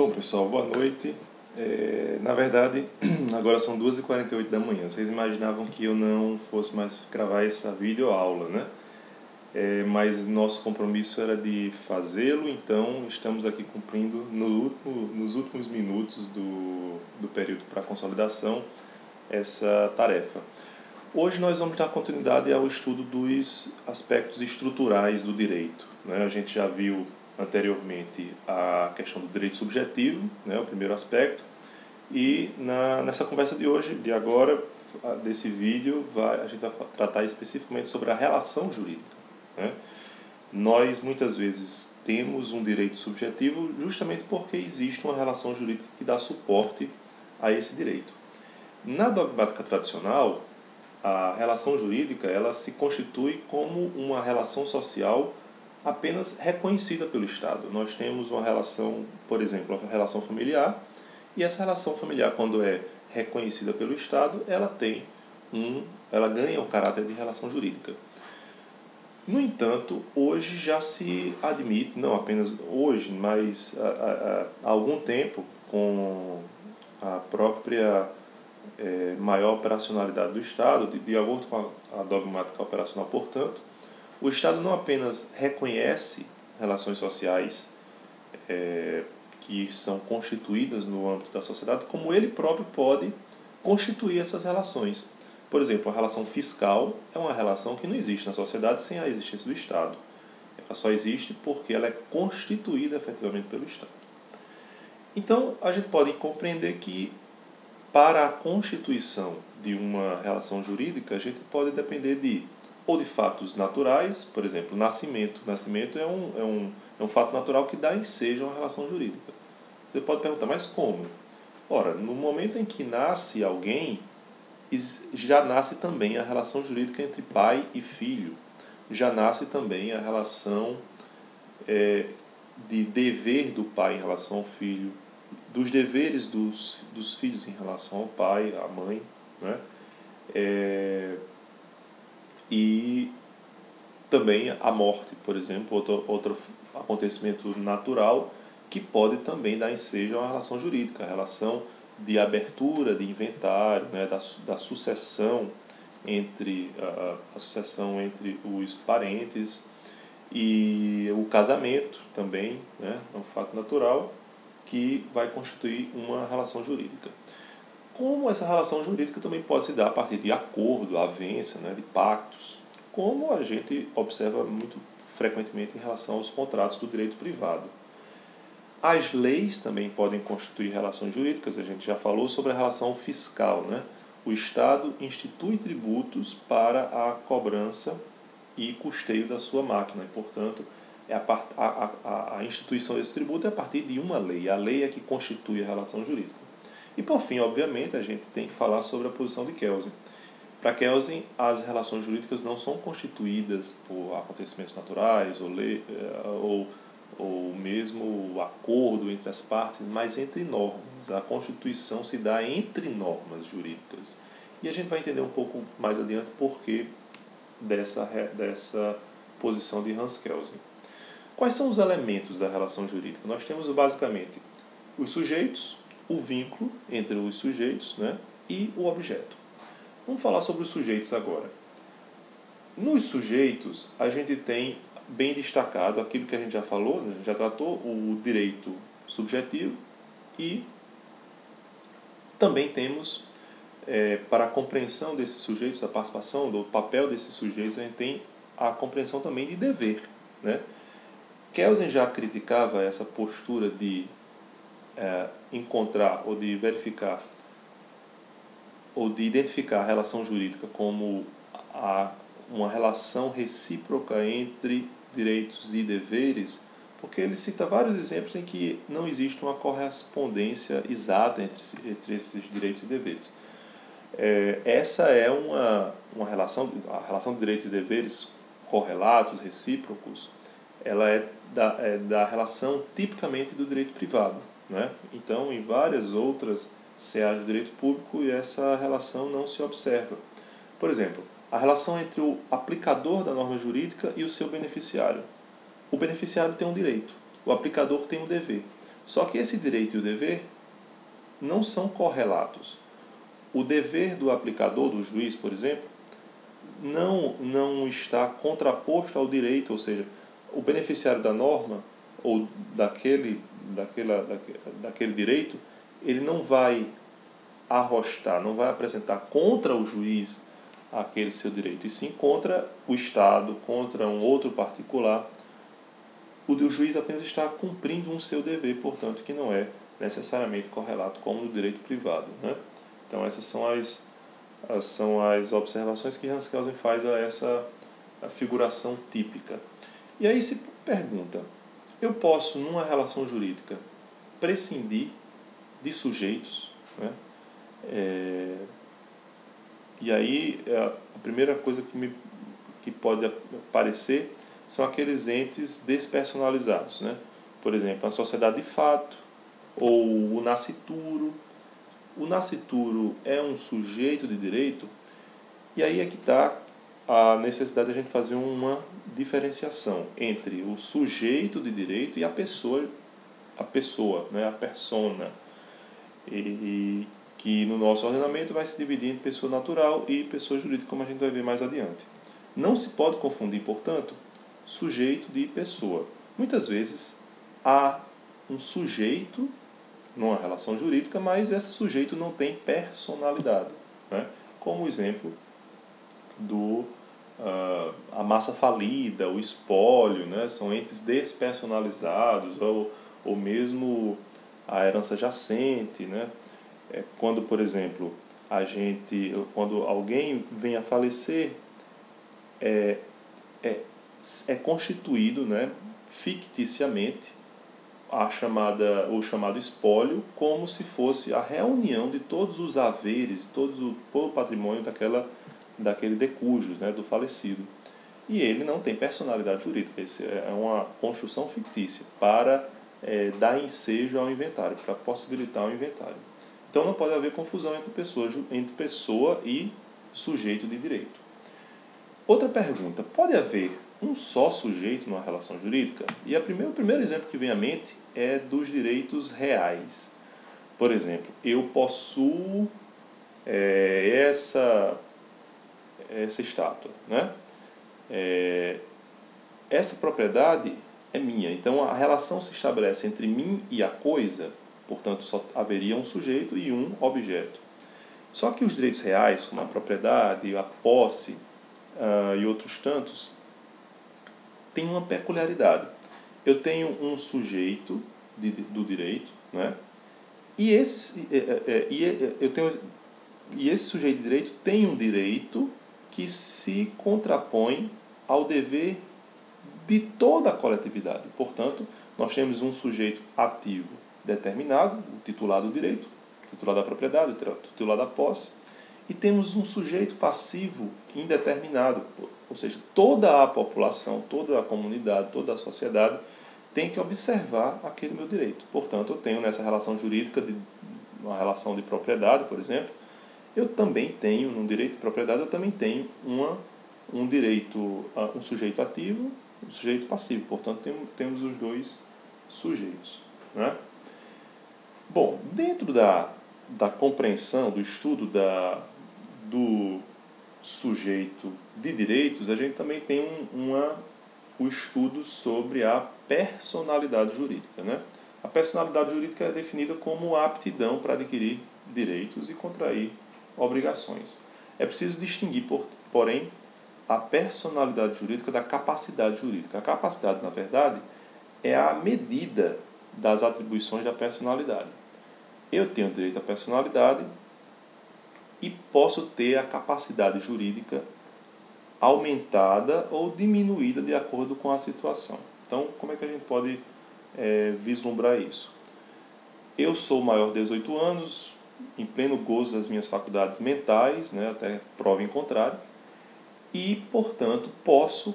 Bom, pessoal, boa noite. Na verdade, agora são 2h48 da manhã. Vocês imaginavam que eu não fosse mais gravar essa videoaula, né? Mas nosso compromisso era de fazê-lo, então estamos aqui cumprindo nos últimos minutos do período para consolidação essa tarefa. Hoje nós vamos dar continuidade ao estudo dos aspectos estruturais do direito, né? A gente já viu anteriormente a questão do direito subjetivo, né, o primeiro aspecto, e nessa conversa de hoje, de agora, desse vídeo, a gente vai tratar especificamente sobre a relação jurídica, né? Nós muitas vezes temos um direito subjetivo justamente porque existe uma relação jurídica que dá suporte a esse direito. Na dogmática tradicional, a relação jurídica ela se constitui como uma relação social apenas reconhecida pelo Estado. Nós temos uma relação, por exemplo, a relação familiar, e essa relação familiar, quando é reconhecida pelo Estado, ela ganha o caráter de relação jurídica. No entanto, hoje já se admite, não apenas hoje, mas há algum tempo, com a própria maior operacionalidade do Estado, de acordo com a dogmática operacional, portanto, o Estado não apenas reconhece relações sociais que são constituídas no âmbito da sociedade, como ele próprio pode constituir essas relações. Por exemplo, a relação fiscal é uma relação que não existe na sociedade sem a existência do Estado. Ela só existe porque ela é constituída efetivamente pelo Estado. Então, a gente pode compreender que para a constituição de uma relação jurídica, a gente pode depender de fatos naturais, por exemplo, nascimento. Nascimento é um fato natural que dá ensejo a uma relação jurídica. Você pode perguntar, mas como? Ora, no momento em que nasce alguém, já nasce também a relação jurídica entre pai e filho. Já nasce também a relação de dever do pai em relação ao filho, dos deveres dos filhos em relação ao pai, à mãe, né? E também a morte, por exemplo, outro acontecimento natural que pode também dar ensejo a uma relação jurídica, a relação de abertura de inventário, né, da sucessão entre a sucessão entre os parentes, e o casamento também, né, é um fato natural que vai constituir uma relação jurídica. Como essa relação jurídica também pode se dar a partir de acordo, avença, né, de pactos, como a gente observa muito frequentemente em relação aos contratos do direito privado. As leis também podem constituir relações jurídicas, a gente já falou sobre a relação fiscal, né? O Estado institui tributos para a cobrança e custeio da sua máquina, e, portanto, a instituição desse tributo é a partir de uma lei. A lei é que constitui a relação jurídica. E, por fim, obviamente, a gente tem que falar sobre a posição de Kelsen. Para Kelsen, as relações jurídicas não são constituídas por acontecimentos naturais ou mesmo o acordo entre as partes, mas entre normas. A Constituição se dá entre normas jurídicas. E a gente vai entender um pouco mais adiante por que dessa posição de Hans Kelsen. Quais são os elementos da relação jurídica? Nós temos basicamente os sujeitos, o vínculo entre os sujeitos, né, e o objeto. Vamos falar sobre os sujeitos agora. Nos sujeitos, a gente tem bem destacado aquilo que a gente já falou, né, já tratou, o direito subjetivo, e também temos, para a compreensão desses sujeitos, a participação do papel desses sujeitos, a gente tem a compreensão também de dever, né? Kelsen já criticava essa postura de encontrar ou de verificar ou de identificar a relação jurídica como uma relação recíproca entre direitos e deveres, porque ele cita vários exemplos em que não existe uma correspondência exata entre esses direitos e deveres. Essa é uma relação, a relação de direitos e deveres correlatos, recíprocos, ela é da relação tipicamente do direito privado, né? Então, em várias outras searas do direito público, essa relação não se observa. Por exemplo, a relação entre o aplicador da norma jurídica e o seu beneficiário. O beneficiário tem um direito, o aplicador tem um dever. Só que esse direito e o dever não são correlatos. O dever do aplicador, do juiz, por exemplo, não está contraposto ao direito, ou seja, o beneficiário da norma ou daquele direito, ele não vai arrostar, não vai apresentar contra o juiz aquele seu direito, e sim contra o Estado, contra um outro particular. O do juiz apenas está cumprindo um seu dever, portanto, que não é necessariamente correlato como no direito privado, né? Então, essas são as observações que Hans Kelsen faz a essa figuração típica. E aí se pergunta, eu posso, numa relação jurídica, prescindir de sujeitos, né? E aí a primeira coisa que pode aparecer são aqueles entes despersonalizados, né? Por exemplo, a sociedade de fato ou o nascituro. O nascituro é um sujeito de direito, e aí é que está a necessidade de a gente fazer uma diferenciação entre o sujeito de direito e a pessoa, né? A persona, e que no nosso ordenamento vai se dividir em pessoa natural e pessoa jurídica, como a gente vai ver mais adiante. Não se pode confundir, portanto, sujeito de pessoa. Muitas vezes há um sujeito numa relação jurídica, mas esse sujeito não tem personalidade, né? Como o exemplo a massa falida, o espólio, né? São entes despersonalizados, ou mesmo a herança jacente, né? Quando, por exemplo, quando alguém vem a falecer, é constituído, né, ficticiamente o chamado espólio, como se fosse a reunião de todos os haveres, todo o patrimônio daquele decujus, né, do falecido. E ele não tem personalidade jurídica, isso é uma construção fictícia para dar ensejo ao inventário, para possibilitar o inventário. Então não pode haver confusão entre pessoa e sujeito de direito. Outra pergunta, pode haver um só sujeito numa relação jurídica? E o primeiro exemplo que vem à mente é dos direitos reais. Por exemplo, eu possuo essa estátua, né? Essa propriedade é minha. Então a relação se estabelece entre mim e a coisa, portanto só haveria um sujeito e um objeto. Só que os direitos reais, como a propriedade, a posse e outros tantos, têm uma peculiaridade. Eu tenho um sujeito do direito, né? E esse sujeito de direito tem um direito que se contrapõe ao dever de toda a coletividade. Portanto, nós temos um sujeito ativo determinado, o titular do direito, o titular da propriedade, o titular da posse, e temos um sujeito passivo indeterminado, ou seja, toda a população, toda a comunidade, toda a sociedade tem que observar aquele meu direito. Portanto, eu tenho nessa relação jurídica, uma relação de propriedade, por exemplo, eu também tenho, no direito de propriedade, eu também tenho um direito, um sujeito ativo, um sujeito passivo. Portanto, temos os dois sujeitos, né? Bom, dentro da compreensão, do estudo do sujeito de direitos, a gente também tem o estudo sobre a personalidade jurídica, né? A personalidade jurídica é definida como a aptidão para adquirir direitos e contrair obrigações. É preciso distinguir, porém, a personalidade jurídica da capacidade jurídica. A capacidade, na verdade, é a medida das atribuições da personalidade. Eu tenho direito à personalidade e posso ter a capacidade jurídica aumentada ou diminuída de acordo com a situação. Então, como é que a gente pode vislumbrar isso? Eu sou maior de 18 anos, em pleno gozo das minhas faculdades mentais, né, até prova em contrário, e, portanto, posso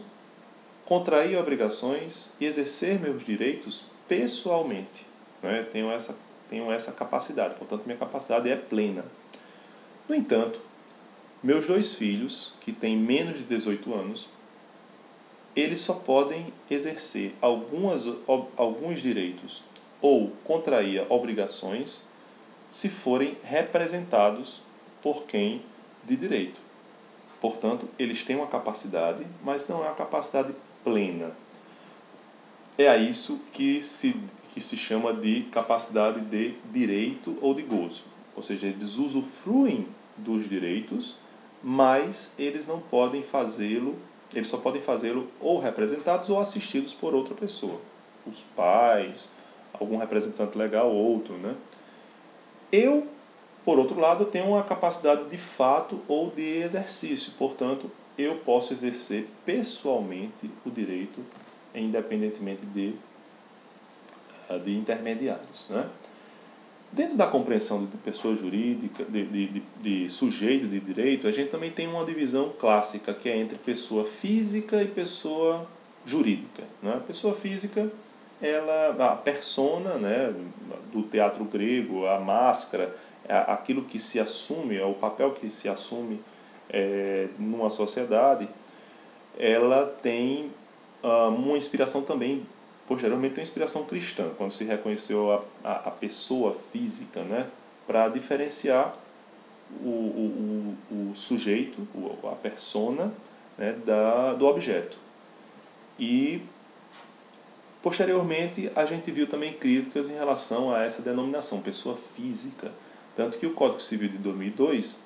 contrair obrigações e exercer meus direitos pessoalmente, né? Tenho essa capacidade, portanto, minha capacidade é plena. No entanto, meus dois filhos, que têm menos de 18 anos, eles só podem exercer alguns direitos ou contraía obrigações se forem representados por quem de direito. Portanto, eles têm uma capacidade, mas não é uma capacidade plena. É a isso que se chama de capacidade de direito ou de gozo. Ou seja, eles usufruem dos direitos, mas eles não podem fazê-lo, eles só podem fazê-lo ou representados ou assistidos por outra pessoa. Os pais, algum representante legal, outro, né? Eu, por outro lado, tenho uma capacidade de fato ou de exercício. Portanto, eu posso exercer pessoalmente o direito, independentemente de intermediários, né? Dentro da compreensão de pessoa jurídica, de sujeito de direito, a gente também tem uma divisão clássica, que é entre pessoa física e pessoa jurídica, né? A pessoa física, a persona, né, do teatro grego, a máscara, aquilo que se assume, é o papel que se assume numa sociedade, ela tem uma inspiração também, posteriormente tem uma inspiração cristã, quando se reconheceu a pessoa física, né, para diferenciar o sujeito, a persona, né, do objeto. E posteriormente a gente viu também críticas em relação a essa denominação, pessoa física, tanto que o Código Civil de 2002,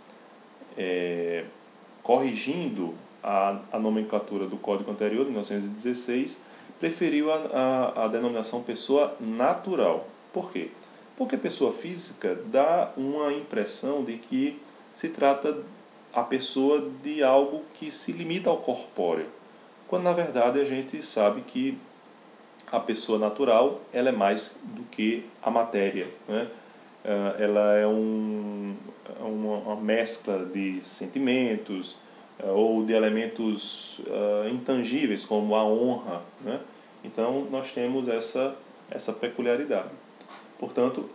corrigindo a nomenclatura do Código anterior, de 1916, preferiu a denominação pessoa natural. Por quê? Porque pessoa física dá uma impressão de que se trata a pessoa de algo que se limita ao corpóreo, quando na verdade a gente sabe que a pessoa natural ela é mais do que a matéria, né? Ela é uma mescla de sentimentos ou de elementos intangíveis, como a honra, né? Então, nós temos essa peculiaridade. Portanto,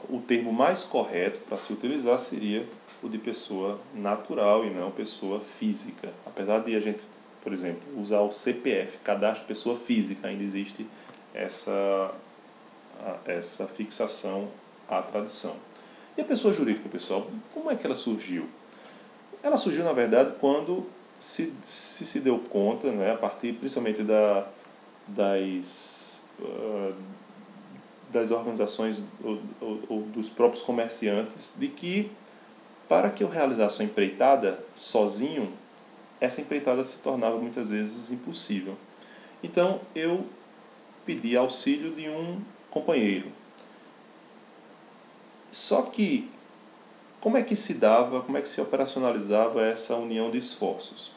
o termo mais correto para se utilizar seria o de pessoa natural e não pessoa física. Apesar de a gente, por exemplo, usar o CPF, Cadastro de Pessoa Física, ainda existe essa fixação à tradição. E a pessoa jurídica, pessoal, como é que ela surgiu? Ela surgiu, na verdade, quando se deu conta, né, a partir principalmente das organizações ou dos próprios comerciantes, de que para que eu realizasse uma empreitada sozinho, essa empreitada se tornava muitas vezes impossível. Então eu pedi auxílio de um companheiro. Só que como é que se dava, como é que se operacionalizava essa união de esforços?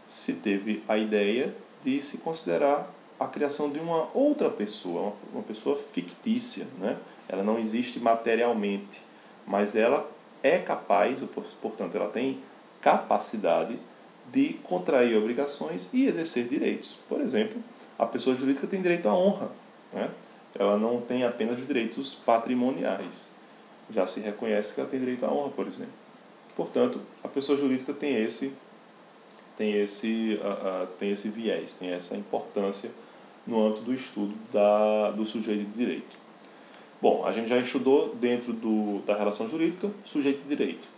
Se teve a ideia de se considerar a criação de uma outra pessoa, uma pessoa fictícia, né? Ela não existe materialmente, mas ela é capaz, portanto, ela tem capacidade de contrair obrigações e exercer direitos. Por exemplo, a pessoa jurídica tem direito à honra, né? Ela não tem apenas os direitos patrimoniais. Já se reconhece que ela tem direito à honra, por exemplo. Portanto, a pessoa jurídica tem esse viés, tem essa importância no âmbito do estudo do sujeito de direito. Bom, a gente já estudou dentro da relação jurídica, sujeito de direito.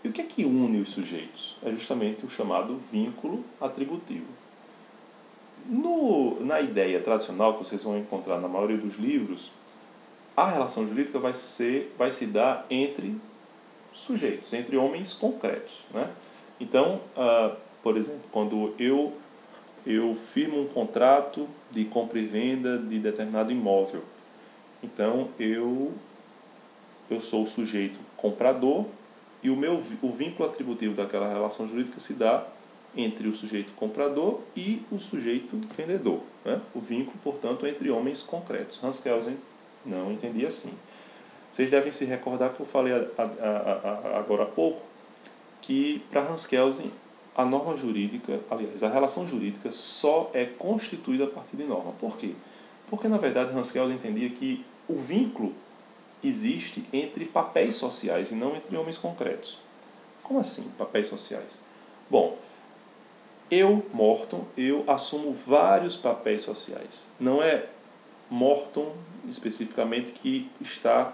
E o que é que une os sujeitos? É justamente o chamado vínculo atributivo. Na ideia tradicional que vocês vão encontrar na maioria dos livros, a relação jurídica vai se dar entre sujeitos, entre homens concretos, né? Então, por exemplo, quando eu firmo um contrato de compra e venda de determinado imóvel, então eu sou o sujeito comprador e o vínculo atributivo daquela relação jurídica se dá entre o sujeito comprador e o sujeito vendedor, né? O vínculo, portanto, é entre homens concretos. Hans Kelsen não entendia assim. Vocês devem se recordar que eu falei agora há pouco que para Hans Kelsen a norma jurídica, aliás, a relação jurídica só é constituída a partir de norma. Por quê? Porque, na verdade, Hans Kelsen entendia que o vínculo existe entre papéis sociais e não entre homens concretos. Como assim, papéis sociais? Bom, eu, Morton, eu assumo vários papéis sociais. Não é mortum, especificamente, que está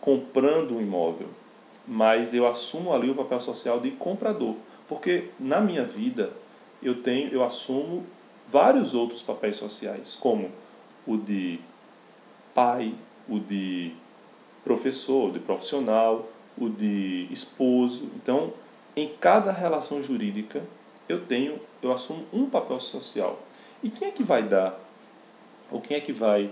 comprando um imóvel, mas eu assumo ali o papel social de comprador, porque na minha vida eu assumo vários outros papéis sociais, como o de pai, o de professor, o de profissional, o de esposo. Então, em cada relação jurídica, eu assumo um papel social. E quem é que vai dar, ou quem é que vai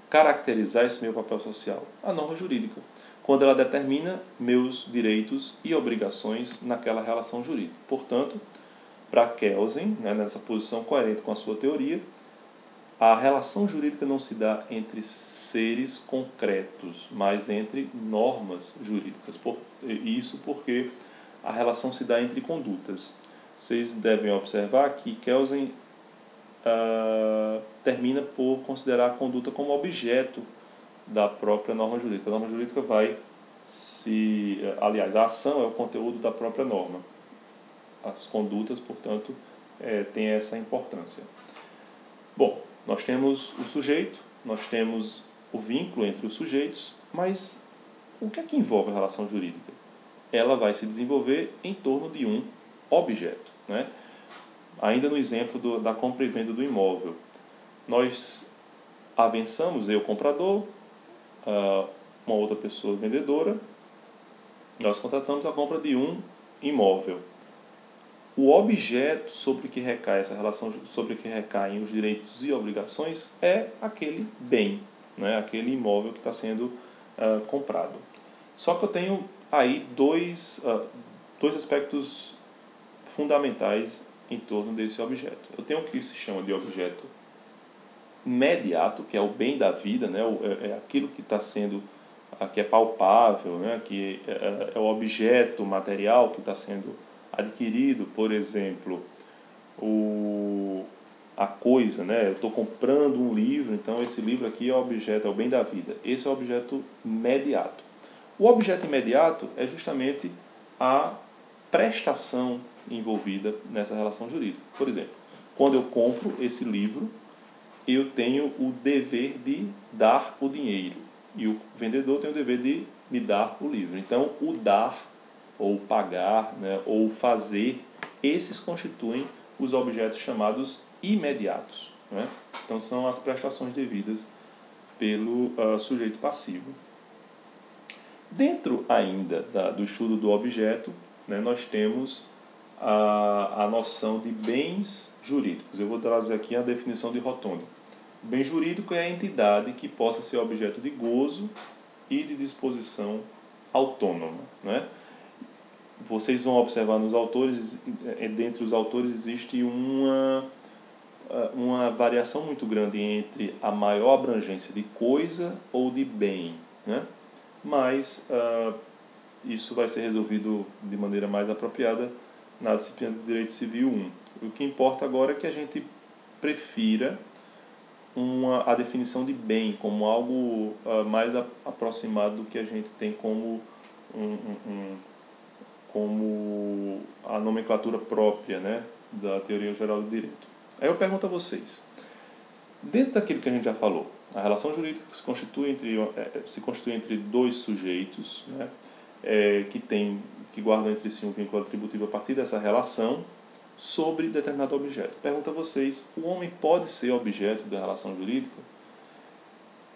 caracterizar esse meu papel social? A norma jurídica, quando ela determina meus direitos e obrigações naquela relação jurídica. Portanto, para Kelsen, né, nessa posição coerente com a sua teoria, a relação jurídica não se dá entre seres concretos, mas entre normas jurídicas. Isso porque a relação se dá entre condutas. Vocês devem observar que Kelsen termina por considerar a conduta como objeto da própria norma jurídica. A norma jurídica aliás, a ação é o conteúdo da própria norma. As condutas, portanto, têm essa importância. Bom, nós temos o sujeito, nós temos o vínculo entre os sujeitos, mas o que é que envolve a relação jurídica? Ela vai se desenvolver em torno de um objeto, né? Ainda no exemplo da compra e venda do imóvel, nós avançamos, eu comprador, uma outra pessoa vendedora, nós contratamos a compra de um imóvel. O objeto sobre que recai essa relação, sobre que recaem os direitos e obrigações, é aquele bem, né? Aquele imóvel que está sendo comprado. Só que eu tenho aí dois aspectos fundamentais em torno desse objeto. Eu tenho o que se chama de objeto imediato, que é o bem da vida, né? É aquilo que está sendo, que é palpável, né? Que é o objeto material que está sendo adquirido, por exemplo, a coisa, né? Eu estou comprando um livro, então esse livro aqui é o objeto, é o bem da vida. Esse é o objeto imediato. O objeto imediato é justamente a prestação envolvida nessa relação jurídica. Por exemplo, quando eu compro esse livro, eu tenho o dever de dar o dinheiro e o vendedor tem o dever de me dar o livro. Então, o dar ou pagar, né, ou fazer, esses constituem os objetos chamados imediatos, né? Então, são as prestações devidas pelo sujeito passivo. Dentro ainda do estudo do objeto, né, nós temos a noção de bens jurídicos. Eu vou trazer aqui a definição de Rotondi. O bem jurídico é a entidade que possa ser objeto de gozo e de disposição autônoma, né? Vocês vão observar nos autores, dentre os autores existe uma variação muito grande entre a maior abrangência de coisa ou de bem, né? Mas isso vai ser resolvido de maneira mais apropriada na disciplina de Direito Civil 1. O que importa agora é que a gente prefira a definição de bem como algo mais aproximado do que a gente tem como como a nomenclatura própria, né, da teoria geral do direito. Aí eu pergunto a vocês, dentro daquilo que a gente já falou, a relação jurídica se constitui entre dois sujeitos, né, que guardam entre si um vínculo atributivo a partir dessa relação sobre determinado objeto. Pergunto a vocês, o homem pode ser objeto da relação jurídica?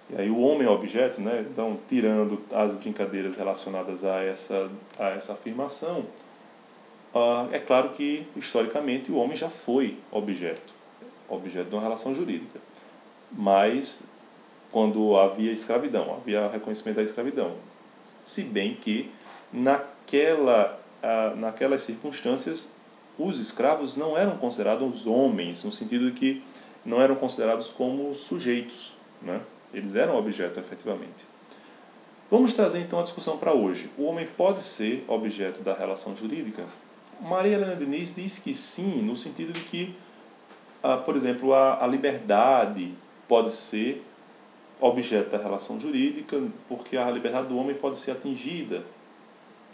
E aí o homem é objeto, né? Então, tirando as brincadeiras relacionadas a essa afirmação, é claro que, historicamente, o homem já foi objeto de uma relação jurídica. Mas, quando havia escravidão, havia reconhecimento da escravidão. Se bem que, naquelas circunstâncias, os escravos não eram considerados homens, no sentido de que não eram considerados como sujeitos, né? Eles eram objeto, efetivamente. Vamos trazer então a discussão para hoje. O homem pode ser objeto da relação jurídica? Maria Helena Diniz diz que sim, no sentido de que, por exemplo, a liberdade pode ser objeto da relação jurídica, porque a liberdade do homem pode ser atingida,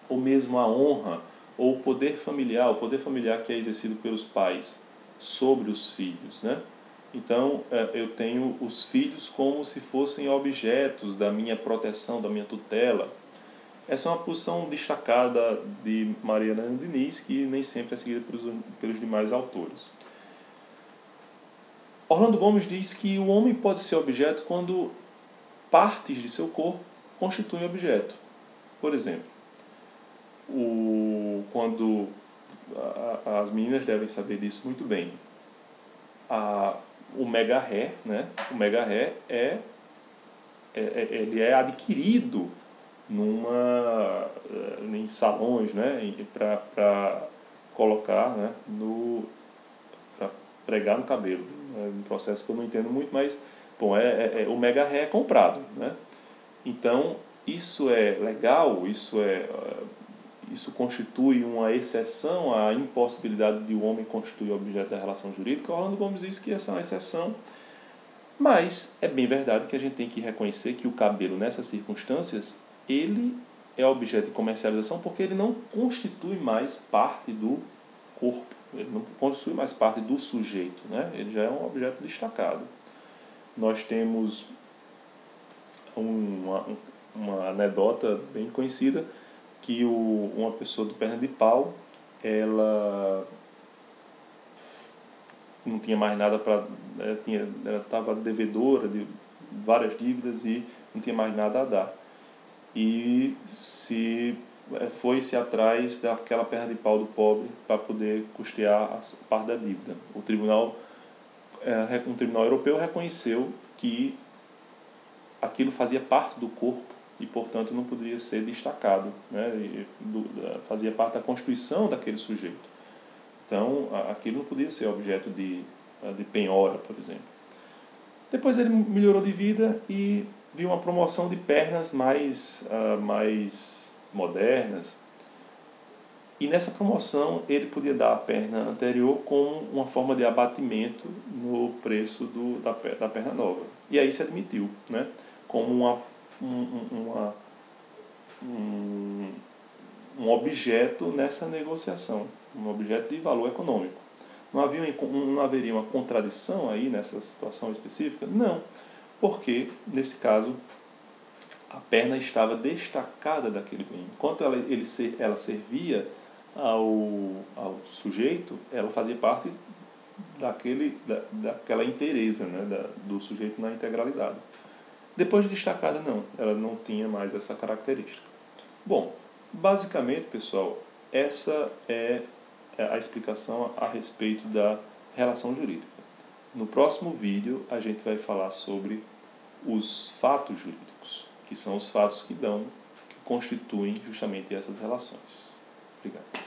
ou mesmo a honra, ou o poder familiar que é exercido pelos pais sobre os filhos, né? Então, eu tenho os filhos como se fossem objetos da minha proteção, da minha tutela. Essa é uma posição destacada de Maria Helena Diniz, que nem sempre é seguida pelos demais autores. Orlando Gomes diz que o homem pode ser objeto quando partes de seu corpo constituem objeto. Por exemplo, quando as meninas devem saber disso muito bem, o mega ré, né? O mega ré ele é adquirido em salões, né? Para colocar, né? Para pregar no cabelo. É um processo que eu não entendo muito, mas bom, o mega ré é comprado, né? Então isso é legal, isso constitui uma exceção à impossibilidade de o homem constituir objeto da relação jurídica. Orlando Gomes diz que essa é uma exceção, mas é bem verdade que a gente tem que reconhecer que o cabelo, nessas circunstâncias, ele é objeto de comercialização porque ele não constitui mais parte do corpo, ele não constitui mais parte do sujeito, né? Ele já é um objeto destacado. Nós temos uma anedota bem conhecida que uma pessoa do perna de pau, ela não tinha mais nada para... Ela estava devedora de várias dívidas e não tinha mais nada a dar. E foi-se atrás daquela perna de pau do pobre para poder custear a parte da dívida. Um tribunal europeu reconheceu que aquilo fazia parte do corpo e, portanto, não poderia ser destacado, né? Fazia parte da constituição daquele sujeito. Então, aquilo não podia ser objeto de penhora, por exemplo. Depois ele melhorou de vida e viu uma promoção de pernas mais modernas. E nessa promoção ele podia dar a perna anterior como uma forma de abatimento no preço da perna nova. E aí se admitiu, né? Como um objeto nessa negociação, um objeto de valor econômico. Não haveria uma contradição aí nessa situação específica? Não, porque nesse caso a perna estava destacada daquele bem. Enquanto ela servia ao sujeito, ela fazia parte daquela inteireza, né, do sujeito na integralidade. Depois de destacada, não, ela não tinha mais essa característica. Bom, basicamente, pessoal, essa é a explicação a respeito da relação jurídica. No próximo vídeo, a gente vai falar sobre os fatos jurídicos, que são os fatos que constituem justamente essas relações. Obrigado.